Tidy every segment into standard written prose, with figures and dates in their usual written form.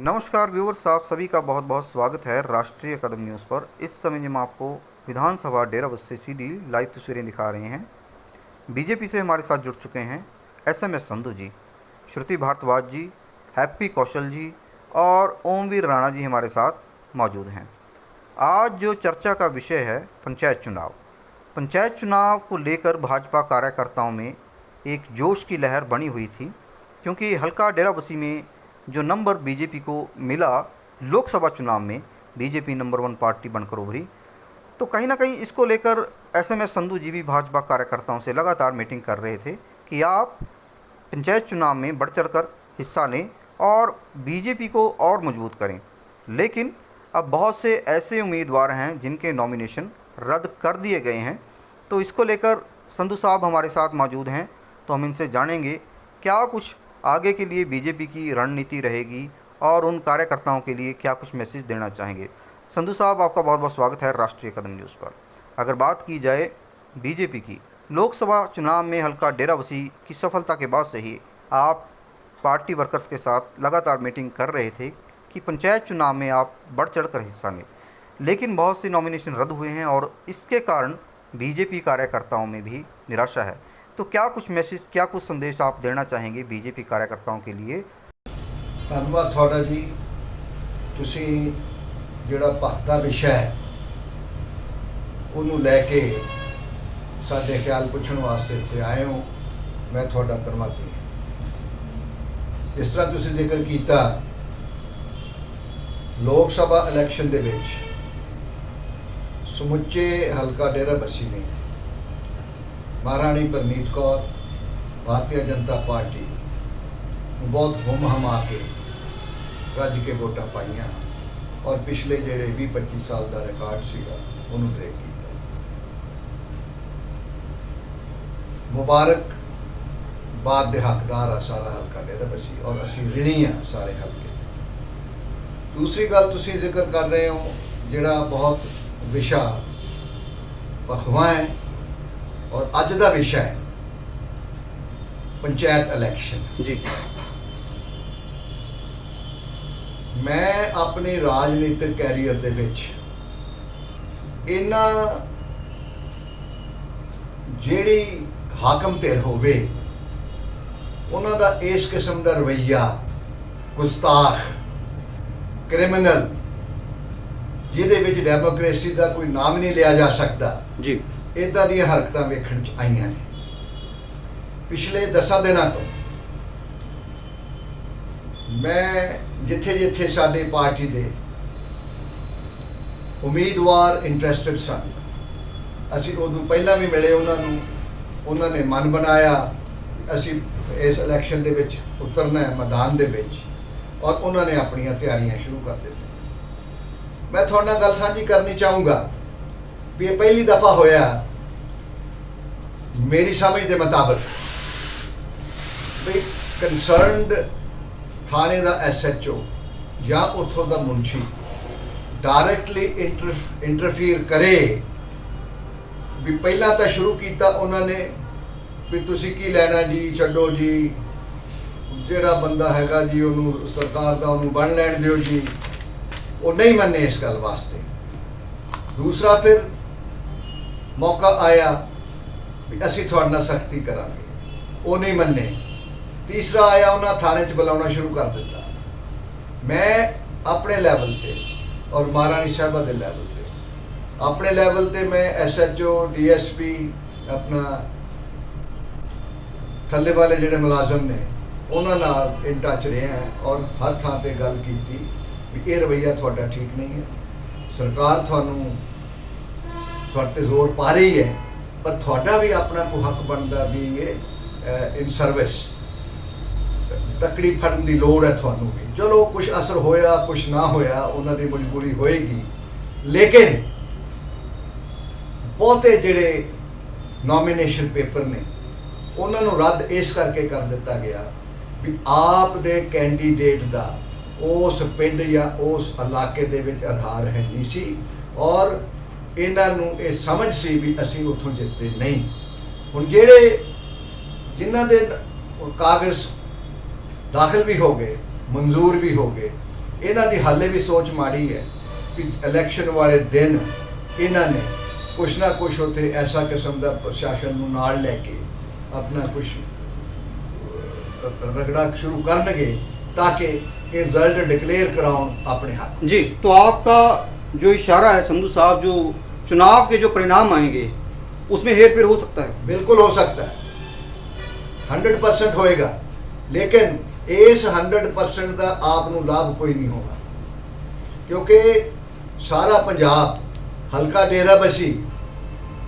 नमस्कार व्यूअर्स, आप सभी का बहुत बहुत स्वागत है राष्ट्रीय कदम न्यूज़ पर। इस समय हम आपको विधानसभा डेराबस्सी से सीधी लाइव तस्वीरें दिखा रहे हैं। बीजेपी से हमारे साथ जुड़ चुके हैं एसएमएस संधू जी, श्रुति भारद्वाज जी, हैप्पी कौशल जी और ओमवीर राणा जी हमारे साथ मौजूद हैं। आज जो चर्चा का विषय है पंचायत चुनाव। पंचायत चुनाव को लेकर भाजपा कार्यकर्ताओं में एक जोश की लहर बनी हुई थी, क्योंकि हल्का डेराबस्सी में जो नंबर बीजेपी को मिला, लोकसभा चुनाव में बीजेपी नंबर 1 पार्टी बनकर उभरी। तो कहीं ना कहीं इसको लेकर एसएमएस संधू जी भी भाजपा कार्यकर्ताओं से लगातार मीटिंग कर रहे थे कि आप पंचायत चुनाव में बढ़ चढ़कर हिस्सा लें और बीजेपी को और मजबूत करें। लेकिन अब बहुत से ऐसे उम्मीदवार हैं जिनके नॉमिनेशन रद्द कर दिए गए हैं। तो इसको लेकर संधू साहब हमारे साथ मौजूद हैं, तो हम इनसे जानेंगे क्या कुछ आगे के लिए बीजेपी की रणनीति रहेगी और उन कार्यकर्ताओं के लिए क्या कुछ मैसेज देना चाहेंगे। संधू साहब, आपका बहुत बहुत स्वागत है राष्ट्रीय कदम न्यूज़ पर। अगर बात की जाए बीजेपी की, लोकसभा चुनाव में हल्का डेराबस्सी की सफलता के बाद से ही आप पार्टी वर्कर्स के साथ लगातार मीटिंग कर रहे थे कि पंचायत चुनाव में आप बढ़ चढ़ कर हिस्सा लें, लेकिन बहुत सी नॉमिनेशन रद्द हुए हैं और इसके कारण बीजेपी कार्यकर्ताओं में भी निराशा है। तो क्या कुछ मैसेज, क्या कुछ संदेश आप देना चाहेंगे बीजेपी कार्यकर्ताओं के लिए? ਧੰਨਵਾਦ ਤੁਹਾਡਾ ਜੀ। ਤੁਸੀਂ ਜਿਹੜਾ ਭਗਤਾ ਵਿਸ਼ਾ ਹੈ ਉਹਨੂੰ ਲੈ ਕੇ ਸਾਡੇ ਖਿਆਲ ਪੁੱਛਣ ਵਾਸਤੇ ਇੱਥੇ ਆਏ ਹੋ, ਮੈਂ ਤੁਹਾਡਾ ਧੰਨਵਾਦੀ ਹਾਂ। ਜਿਸ ਤਰ੍ਹਾਂ ਤੁਸੀਂ ਜ਼ਿਕਰ ਕੀਤਾ, ਲੋਕ ਸਭਾ ਇਲੈਕਸ਼ਨ ਦੇ ਵਿੱਚ ਸਮੁੱਚੇ ਹਲਕਾ ਡੇਰਾਬੱਸੀ ਨੇ महाराणी परनीत कौर भारतीय जनता पार्टी बहुत हुम हमा के रज के वोटां पाइयां और पिछले जेड़े 20-25 साल का रिकॉर्ड सीगा उन्होंने ब्रेक किया। मुबारक बाद दे हकदार आ सारा हल्का डेराबस्सी और असी ऋणी हाँ सारे हल्के। दूसरी गल तुसीं जिक्र कर रहे हो जेड़ा बहुत विशा पखवा है और अज का विषय है पंचायत इलैक्शन जी। मैं अपने राजनीतिक कैरियर दे विच इन्ना जेड़ी हाकम धिर होवे उन्हां दा इस किस्म दा रवैया गुस्ताख क्रिमिनल जिहदे विच डेमोक्रेसी का कोई नाम नहीं लिया जा सकता जी, इदां ਦੀਆਂ ਹਰਕਤਾਂ ਵੇਖਣ ਚ ਆਈਆਂ ਨੇ। ਪਿਛਲੇ 10 ਦਿਨਾਂ ਤੋਂ ਮੈਂ ਜਿੱਥੇ ਸਾਡੇ ਪਾਰਟੀ ਦੇ ਉਮੀਦਵਾਰ ਇੰਟਰਸਟਿਡ ਸਨ, ਅਸੀਂ ਉਦੋਂ ਪਹਿਲਾਂ ਵੀ ਮਿਲੇ ਉਹਨਾਂ ਨੂੰ। ਉਹਨਾਂ ਨੇ ਮਨ ਬਣਾਇਆ ਅਸੀਂ ਇਸ ਇਲੈਕਸ਼ਨ ਦੇ ਵਿੱਚ ਉਤਰਨਾ ਹੈ ਮੈਦਾਨ ਦੇ ਵਿੱਚ, ਔਰ ਉਹਨਾਂ ਨੇ ਆਪਣੀਆਂ ਤਿਆਰੀਆਂ ਸ਼ੁਰੂ ਕਰ ਦਿੱਤੀਆਂ। ਮੈਂ ਤੁਹਾਡੇ ਨਾਲ ਗੱਲ ਸਾਂਝੀ ਕਰਨੀ ਚਾਹੂੰਗਾ भी ये पहली दफ़ा होया मेरी समझ के मुताबिक भी कंसर्नड थाने का SHO या उतों का मुंशी डायरैक्टली इंटरफीयर करे। भी पहला तो शुरू किया उन्होंने भी तुसी की लेना जी, छड्डो जी, जेड़ा बंदा हैगा जी उन्होंने सरकार का उन्होंने बन लैन दिओ जी। वो नहीं मन्ने इस गल वास्ते। दूसरा फिर मौका आया भी असी थोड़े नाल सख्ती करांगे, वो नहीं मन्ने। तीसरा आया उन्हें थाने च बुलाना शुरू कर दिता। मैं अपने लैवल पे और महाराणी साहबा के लैवल पे, अपने लैवल पे मैं SHO DSP अपना थल्ले वाले जिहड़े मुलाजम ने उन्हां नाल इन टच रहे हैं और हर थां ते गल कीती भी ये रवैया तुहाडा ठीक नहीं है। सरकार तुहानूं तुहाडे जोर पा रही है, पर तुहाडा भी अपना कोई हक बनता बीइंग इन सर्विस तकड़ी फड़न की लोड़ है तुहानूं भी। चलो कुछ असर होया कुछ ना होया उन्हां दी मजबूरी होएगी, लेकिन बहुते जिहड़े नॉमिनेशन पेपर ने उन्होंने रद्द इस करके कर दिता गया भी आप दे कैंडीडेट का उस पिंड या उस इलाके दे विच आधार है नहीं सी, और इन्हों ये समझ सी भी असी उतों जितते नहीं। हुण जेड़े जिन्हां दे कागज़ दाखिल भी हो गए, मंजूर भी हो गए, ਇਹਨਾਂ ਦੀ ਹਾਲੇ ਵੀ ਸੋਚ ਮਾੜੀ ਹੈ ਕਿ ਇਲੈਕਸ਼ਨ ਵਾਲੇ ਦਿਨ ਇਹਨਾਂ ਨੇ ਕੁਛ ਨਾ ਕੁਛ ਉੱਥੇ ਐਸਾ ਕਿਸਮ ਦਾ ਪ੍ਰਸ਼ਾਸਨ ਨੂੰ ਨਾਲ ਲੈ ਕੇ ਆਪਣਾ ਕੁਛ रगड़ा शुरू करनगे ताकि ये रिजल्ट डिक्लेयर कराउन अपने हक। जी, तो आपका जो इशारा है संधू साहब, जो चुनाव के जो परिणाम आएंगे उसमें हेर फेर हो सकता है? बिल्कुल हो सकता है, 100% होएगा, लेकिन इस 100% का आपनू लाभ कोई नहीं होगा क्योंकि सारा पंजाब हल्का डेरा बसी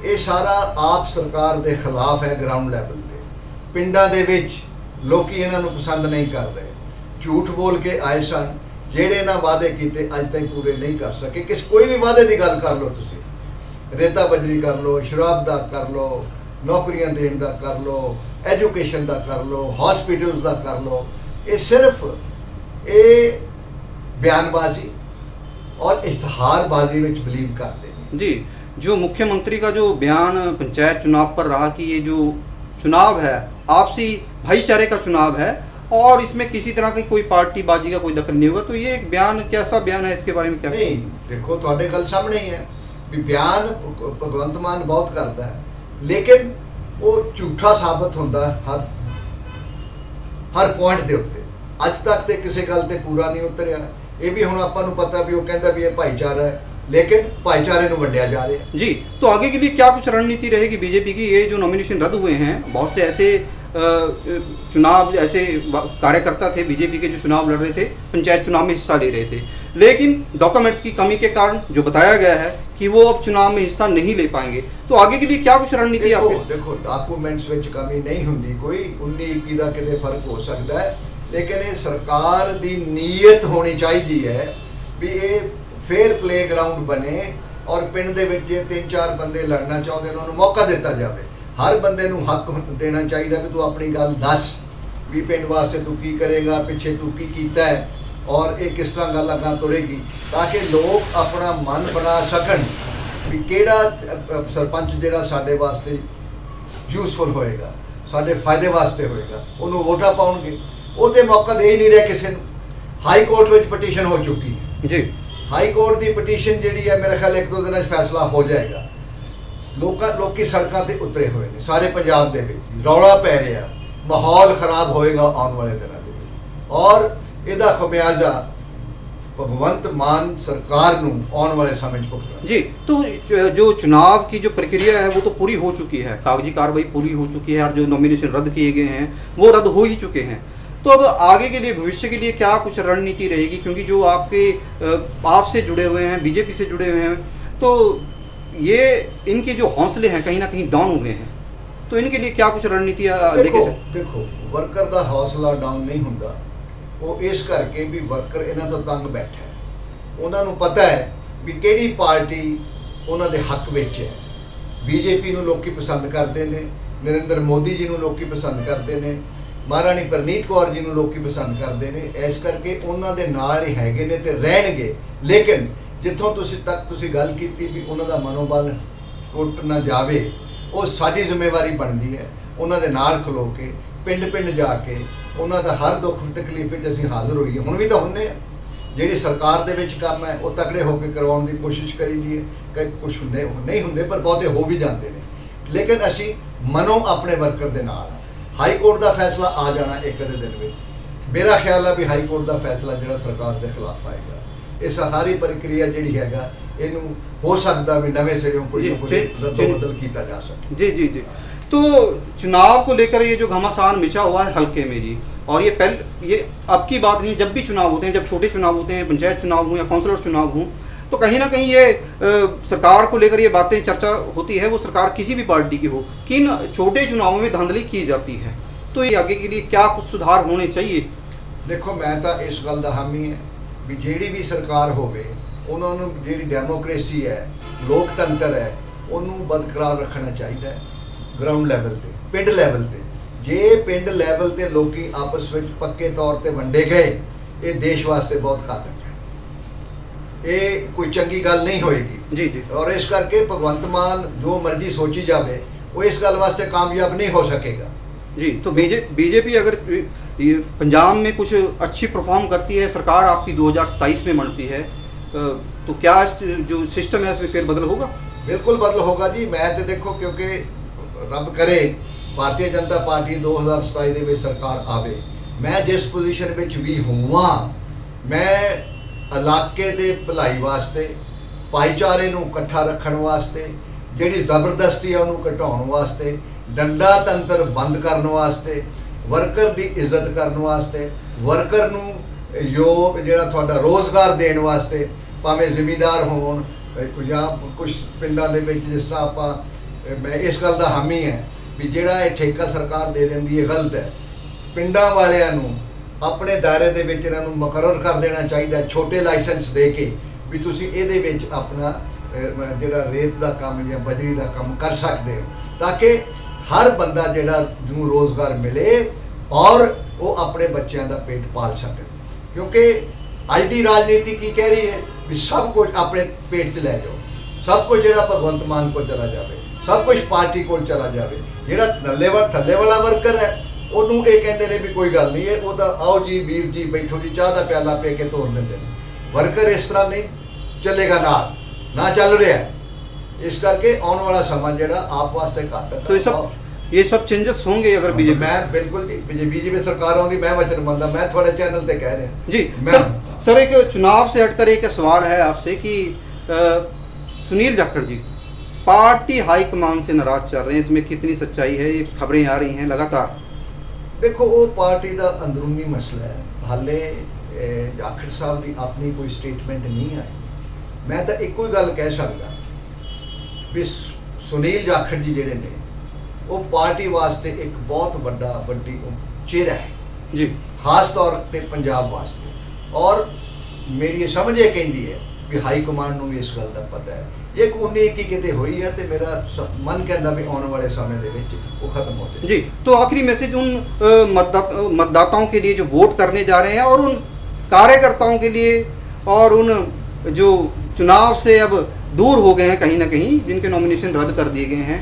ये सारा आप सरकार के खिलाफ है। ग्राउंड लैवल पे पिंडां दे विच लोकी इन्हां नूं पसंद नहीं कर रहे, झूठ बोल के आए सन, जेड़े इन्हां वादे कीते अज तक पूरे नहीं कर सके। किस कोई भी वादे की गल कर लो, तुसी रेता बजरी कर लो, शराब दा कर लो, नौकरियां देण दा कर लो, एजुकेशन दा कर लो, हॉस्पिटल्स दा कर लो, ये सिर्फ ये बयानबाजी और इश्तहारबाजी में बिलीव करते हैं। जी, जो मुख्यमंत्री का जो बयान पंचायत चुनाव पर रहा कि ये जो चुनाव है आपसी भाईचारे का चुनाव है और इसमें किसी तरह की कोई पार्टीबाजी का कोई दखल नहीं होगा, तो ये एक बयान कैसा बयान है, इसके बारे में क्या? नहीं, देखो थोड़े गल सामने ही है भी बयान भगवंत मान बहुत करता है, लेकिन वो झूठा साबित होता है हर पॉइंट के उत्ते। अज तक तो किसी गल ते पूरा नहीं उतरिया। ये भी हुण आपां नूं पता भी वो कहता भी ये भाईचारा है, लेकिन भाईचारे नूं वंडिया जा रहा है। जी, तो आगे के लिए क्या कुछ रणनीति रहेगी बीजेपी की? ये जो नॉमिनेशन रद्द हुए हैं, बहुत से ऐसे चुनाव ऐसे कार्यकर्ता थे बीजेपी के जो चुनाव लड़ रहे थे, पंचायत चुनाव में हिस्सा ले रहे थे, लेकिन डॉक्यूमेंट्स की कमी के कारण जो बताया गया है कि वो अब चुनाव में हिस्सा नहीं ले पाएंगे, तो आगे के लिए क्या कुछ रणनीति आपकी? देखो डॉक्यूमेंट्स में कमी नहीं होंगी, कोई 19-21 का कितने फर्क हो सकता है, लेकिन ये सरकार की नीयत होनी चाहिए है भी ये फेयर प्ले ग्राउंड बने और पिंड दे विच जे 3-4 बंदे लड़ना चाहते हैं उन्होंने मौका दिता जाए। हर बंदे नूं हक देना चाहिए भी तू अपनी गल दस भी पिंड वास्ते तू की करेगा, पिछे तू की कीता है और ये किस तरह गल अगां तुरेगी, ताकि लोग अपना मन बना सकन भी किहड़ा सरपंच जिहड़ा साडे वास्ते यूजफुल होएगा, साडे फायदे वास्ते होएगा, उन्होंने वोटा पाउणगे। वो तो मौका दे ही नहीं रहा किसी नूं। हाई कोर्ट में पटीशन हो चुकी है जी, हाई कोर्ट की पटीशन जी है, मेरे ख्याल 1-2 दिन फैसला हो जाएगा। लोग सड़कों पर उतरे हुए हैं सारे पंजाब के रौला पै रहा, माहौल खराब होएगा आने वाले दिनों में और इसका खमियाजा भगवंत मान सरकार नूं आने वाले समय भुगतना। जी, तो जो चुनाव की जो प्रक्रिया है वो तो पूरी हो चुकी है, कागजी कार्रवाई पूरी हो चुकी है और जो नॉमिनेशन रद्द किए गए हैं वो रद्द हो ही चुके हैं, तो अब आगे के लिए भविष्य के लिए क्या कुछ रणनीति रहेगी? क्योंकि जो आपके आपसे जुड़े हुए हैं, बीजेपी से जुड़े हुए हैं, तो ये इनके जो हौसले हैं कहीं ना कहीं डाउन हुए हैं, तो इनके लिए क्या कुछ रणनीति देखो वर्कर का हौसला डाउन नहीं होता, वो इस करके भी वर्कर इन्हां तो तंग बैठा है। उन्होंने पता है भी किहड़ी पार्टी उन्हां दे हक विच है। बीजेपी नूं लोकी पसंद करते हैं, नरेंद्र मोदी जी नूं लोकी पसंद करते हैं, महाराणी परनीत कौर जी नूं लोकी पसंद करते हैं, इस करके उन्हां दे नाल ही हैगे ने ते रहणगे। लेकिन जिथों तुसीं गल कीती भी उन्हां दा मनोबल टुट ना जावे, वो साडी जिम्मेवारी बनती है उन्हां दे नाल खलो के पिंड पिंड जाके उन्हां दा हर दुख तकलीफ विच असीं हाज़र होईए। हुण भी तो हुन्ने जिहड़ी सरकार दे विच काम है वो तगड़े होकर करवाउण दी कोशिश करी दी है, कई कुछ नहीं हुंदे पर बहुते हो भी जाते हैं, लेकिन असीं मनो अपने वर्कर दे नाल। हाई कोर्ट का फैसला आ जाना एक अद्धे दिन में, मेरा ख्याल है भी हाई कोर्ट का फैसला जो सरकार के खिलाफ आएगा, ये सारी प्रक्रिया जी है इनू हो सकता भी नवे सिरों कोई ना कोई रद्दो बदल किया जा सके। जी जी जी, तो चुनाव को लेकर ये जो घमासान मिचा हुआ है हल्के में जी, और ये अब की बात नहीं, जब भी चुनाव होते हैं, जब छोटे चुनाव होते हैं, पंचायत चुनाव हों या काउंसलर चुनाव हों, तो कहीं ना कहीं ये सरकार को लेकर ये बातें चर्चा होती है, वो सरकार किसी भी पार्टी की हो, कि इन छोटे चुनावों में धांधली की जाती है, तो ये आगे के लिए क्या कुछ सुधार होने चाहिए? देखो मैं तो इस गल का हामी है भी जिहड़ी भी सरकार होवे उन्होंने जिहड़ी डेमोक्रेसी है, लोकतंत्र है, उन्होंने बरकरार रखना चाहिए ग्राउंड लैवल पे, पिंड लैवल पे। जे पिंड लैवल पे लोग आपस में पक्के तौर पर वंडे गए, ये देश वास्ते बहुत घातक है, ये कोई चंगी गल नहीं होएगी जी जी। और इस करके भगवंत मान जो मर्जी सोची जाए वो इस गल वास्ते कामयाब नहीं हो सकेगा। जी, तो बीजेपी अगर ये पंजाब में कुछ अच्छी परफॉर्म करती है सरकार आपकी 2027 में बनती है, तो क्या जो सिस्टम है उसमें फेरबदल होगा? बिल्कुल बदल होगा जी। मैं तो देखो, क्योंकि रब करे भारतीय जनता पार्टी 2027 ਦੇ ਵਿੱਚ ਸਰਕਾਰ ਆਵੇ, ਮੈਂ ਜਿਸ ਪੋਜੀਸ਼ਨ ਵਿੱਚ ਵੀ ਹੋਵਾਂ, ਮੈਂ ਇਲਾਕੇ ਦੇ ਭਲਾਈ ਵਾਸਤੇ, ਭਾਈਚਾਰੇ ਨੂੰ ਇਕੱਠਾ ਰੱਖਣ ਵਾਸਤੇ, ਜਿਹੜੀ ਜ਼ਬਰਦਸਤੀ ਹੈ ਉਹਨੂੰ ਘਟਾਉਣ ਵਾਸਤੇ, ਡੰਡਾ ਤੰਤਰ ਬੰਦ ਕਰਨ ਵਾਸਤੇ, ਵਰਕਰ ਦੀ ਇੱਜ਼ਤ ਕਰਨ ਵਾਸਤੇ, ਵਰਕਰ ਨੂੰ ਜਿਹੜਾ ਤੁਹਾਡਾ ਰੋਜ਼ਗਾਰ ਦੇਣ ਵਾਸਤੇ, ਭਾਵੇਂ ਜ਼ਿਮੀਂਦਾਰ ਹੋਣ ਜਾਂ ਕੁਝ ਪਿੰਡਾਂ ਦੇ ਵਿੱਚ ਜਿਸ ਤਰ੍ਹਾਂ ਆਪਾਂ, ਮੈਂ ਇਸ ਗੱਲ ਦਾ ਹਾਮੀ ਹੈ ਵੀ ਜਿਹੜਾ ਇਹ ਠੇਕਾ ਸਰਕਾਰ ਦੇ ਦਿੰਦੀ ਹੈ ਗਲਤ ਹੈ। ਪਿੰਡਾਂ ਵਾਲਿਆਂ ਨੂੰ ਆਪਣੇ ਦਾਇਰੇ ਦੇ ਵਿੱਚ ਇਹਨਾਂ ਨੂੰ ਮੁਕਰਰ ਕਰ ਦੇਣਾ ਚਾਹੀਦਾ, ਛੋਟੇ ਲਾਇਸੈਂਸ ਦੇ ਕੇ ਵੀ ਤੁਸੀਂ ਇਹਦੇ ਵਿੱਚ ਆਪਣਾ ਜਿਹੜਾ ਰੇਤ ਦਾ ਕੰਮ ਜਾਂ ਬਜਰੀ ਦਾ ਕੰਮ ਕਰ ਸਕਦੇ ਹੋ, ਤਾਂ ਕਿ ਹਰ ਬੰਦਾ ਜਿਹੜਾ ਨੂੰ ਰੋਜ਼ਗਾਰ ਮਿਲੇ ਔਰ ਉਹ ਆਪਣੇ ਬੱਚਿਆਂ ਦਾ ਪੇਟ ਪਾਲ ਸਕੇ। ਕਿਉਂਕਿ ਅੱਜ ਦੀ ਰਾਜਨੀਤੀ ਕੀ ਕਹਿ ਰਹੀ ਹੈ ਵੀ ਸਭ ਕੁਝ ਆਪਣੇ ਪੇਟ 'ਚ ਲੈ ਜਾਓ, ਸਭ ਕੁਝ ਜਿਹੜਾ ਭਗਵੰਤ ਮਾਨ ਕੋਲ ਚਲਾ ਜਾਵੇ, ਸਭ ਕੁਝ ਪਾਰਟੀ ਕੋਲ ਚਲਾ ਜਾਵੇ। ਜਿਹੜਾ ਥੱਲੇ ਵਾਲਾ ਵਰਕਰ ਹੈ ਉਹਨੂੰ ਇਹ ਕਹਿੰਦੇ ਨੇ ਵੀ ਕੋਈ ਗੱਲ ਨਹੀਂ, ਇਹ ਉਹਦਾ ਆਓ ਜੀ ਵੀਰ ਜੀ ਬੈਠੋ ਜੀ, ਚਾਹ ਦਾ ਪਿਆਲਾ ਪੀ ਕੇ ਤੋਰ ਦਿੰਦੇ ਨੇ। ਵਰਕਰ ਇਸ ਤਰ੍ਹਾਂ ਨਹੀਂ ਚੱਲੇਗਾ, ਨਾ ਚੱਲ ਰਿਹਾ। ਇਸ ਕਰਕੇ ਆਉਣ ਵਾਲਾ ਸਮਾਂ ਜਿਹੜਾ ਆਪ ਵਾਸਤੇ ਘਾਤਕ ਹੈ। ये सब चेंजेस होंगे अगर बीजेपी? मैं बिल्कुल जी, बीजेपी सरकार आऊँगी, मैं वचनबद्ध, मैं थोड़े चैनल पे कह रहे हैं जी। मैं सर एक चुनाव से हटकर एक सवाल है आपसे कि सुनील जाखड़ जी पार्टी हाईकमान से नाराज चल रहे हैं, इसमें कितनी सच्चाई है? ये खबरें आ रही हैं लगातार। देखो वो पार्टी का अंदरूनी मसला है, हाले जाखड़ साहब की अपनी कोई स्टेटमेंट नहीं आई। मैं तो एक गल कह सकता भी सुनील जाखड़ जी ਜਿਹੜੇ ਨੇ ਉਹ ਪਾਰਟੀ ਵਾਸਤੇ ਇੱਕ ਬਹੁਤ ਵੱਡੀ ਚਿਹਰਾ ਹੈ ਜੀ, ਖਾਸ ਤੌਰ ਤੇ ਪੰਜਾਬ ਵਾਸਤੇ। ਔਰ ਮੇਰੀ ਇਹ ਸਮਝ ਇਹ ਕਹਿੰਦੀ ਹੈ ਵੀ ਹਾਈ ਕਮਾਂਡ ਨੂੰ ਵੀ ਇਸ ਗੱਲ ਦਾ ਪਤਾ ਹੈ। ਇਹ ਕੋਨੇ ਕੀ ਕਿਤੇ ਹੋਈ ਹੈ ਤੇ ਮੇਰਾ ਮਨ ਕਹਿੰਦਾ ਵੀ ਆਉਣ ਵਾਲੇ ਸਮੇਂ ਦੇ ਵਿੱਚ ਉਹ ਖਤਮ ਹੋ ਜਾਏ। जी, तो आखिरी मैसेज उन मतदाताओं के लिए जो वोट करने जा रहे हैं और उन कार्यकर्ताओं के लिए और उन जो चुनाव से अब दूर हो गए हैं कहीं ना कहीं, जिनके नॉमिनेशन रद्द कर दिए गए हैं,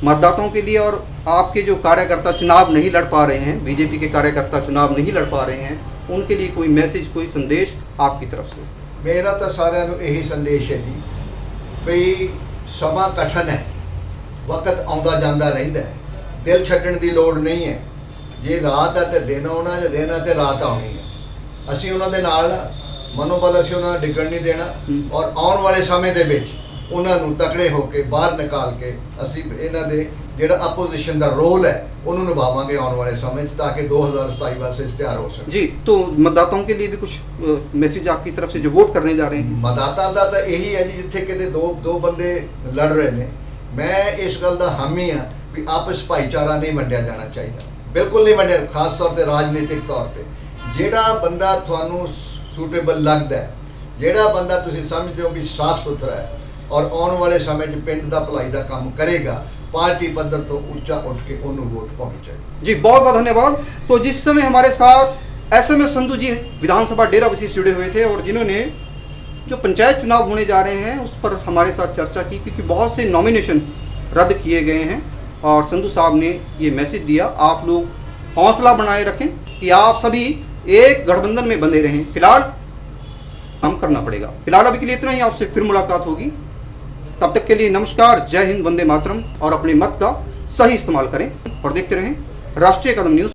मतदाताओं के लिए और आपके जो कार्यकर्ता चुनाव नहीं लड़ पा रहे हैं, बीजेपी के कार्यकर्ता चुनाव नहीं लड़ पा रहे हैं, उनके लिए कोई मैसेज, कोई संदेश आपकी तरफ से? मेरा तो साਰਿਆਂ ਨੂੰ ਇਹੀ ਸੰਦੇਸ਼ ਹੈ ਜੀ ਵੀ ਸਮਾਂ ਕਠਨ ਹੈ, ਵਕਤ ਆਉਂਦਾ ਜਾਂਦਾ ਰਹਿੰਦਾ ਹੈ, ਦਿਲ ਛੱਡਣ ਦੀ ਲੋੜ ਨਹੀਂ ਹੈ। ਜੇ ਰਾਤ ਹੈ ਤੇ ਦਿਨ ਆਉਣਾ, ਜੇ ਦਿਨ ਹੈ ਤੇ ਰਾਤ ਆਉਣੀ ਹੈ। ਅਸੀਂ ਉਹਨਾਂ ਦੇ ਨਾਲ ਮਨੋਬਲ ਅਸੀਂ ਉਹਨਾਂ ਨੂੰ ਡਿੱਗਣ ਨਹੀਂ ਦੇਣਾ ਔਰ ਆਉਣ ਵਾਲੇ ਸਮੇਂ ਦੇ ਵਿੱਚ ਉਹਨਾਂ ਨੂੰ ਤਕੜੇ ਹੋ ਕੇ ਬਾਹਰ ਨਿਕਾਲ ਕੇ ਅਸੀਂ ਇਹਨਾਂ ਦੇ ਜਿਹੜਾ ਆਪੋਜੀਸ਼ਨ ਦਾ ਰੋਲ ਹੈ ਉਹਨੂੰ ਨਿਭਾਵਾਂਗੇ ਆਉਣ ਵਾਲੇ ਸਮੇਂ 'ਚ, ਤਾਂ ਕਿ 2027 वास्ते इश्तेहार हो सके। जी, तो मतदाताओं के लिए भी कुछ मैसेज आपकी तरफ से जो वोट करने जा रहे हैं? मतदाता ਦਾ ਤਾਂ ਇਹੀ ਹੈ ਜੀ, ਜਿੱਥੇ ਕਿਤੇ ਦੋ ਬੰਦੇ ਲੜ ਰਹੇ ਨੇ, ਮੈਂ ਇਸ ਗੱਲ ਦਾ ਹਾਮੀ ਹਾਂ ਵੀ ਆਪਸ ਭਾਈਚਾਰਾ ਨਹੀਂ ਵੰਡਿਆ ਜਾਣਾ ਚਾਹੀਦਾ, ਬਿਲਕੁਲ ਨਹੀਂ ਵੰਡਿਆ। ਖਾਸ ਤੌਰ ਤੇ ਰਾਜਨੀਤਿਕ ਤੌਰ ਤੇ ਜਿਹੜਾ ਬੰਦਾ ਤੁਹਾਨੂੰ ਸੂਟੇਬਲ ਲੱਗਦਾ ਹੈ, ਜਿਹੜਾ ਬੰਦਾ ਤੁਸੀਂ ਸਮਝਦੇ ਹੋ ਵੀ ਸਾਫ਼ ਸੁਥਰਾ ਹੈ ਔਰ ਆਉਣ ਵਾਲੇ ਸਮੇਂ 'ਚ ਪਿੰਡ ਦਾ ਭਲਾਈ ਦਾ ਕੰਮ ਕਰੇਗਾ, पार्टी पद्धर तो ऊंचा उठ के उन्होंने वोट पानी चाहिए। जी, बहुत बहुत धन्यवाद। तो जिस समय हमारे साथ SMS संधू जी विधानसभा डेराबस्सी से जुड़े हुए थे और जिन्होंने जो पंचायत चुनाव होने जा रहे हैं उस पर हमारे साथ चर्चा की, क्योंकि बहुत से नॉमिनेशन रद्द किए गए हैं और संधू साहब ने ये मैसेज दिया, आप लोग हौसला बनाए रखें कि आप सभी एक गठबंधन में बंधे रहें, फिलहाल काम करना पड़ेगा। फिलहाल अभी के लिए इतना ही, आपसे फिर मुलाकात होगी, तब तक के लिए नमस्कार, जय हिंद, वंदे मातरम। और अपने मत का सही इस्तेमाल करें और देखते रहें राष्ट्रीय कदम न्यूज़।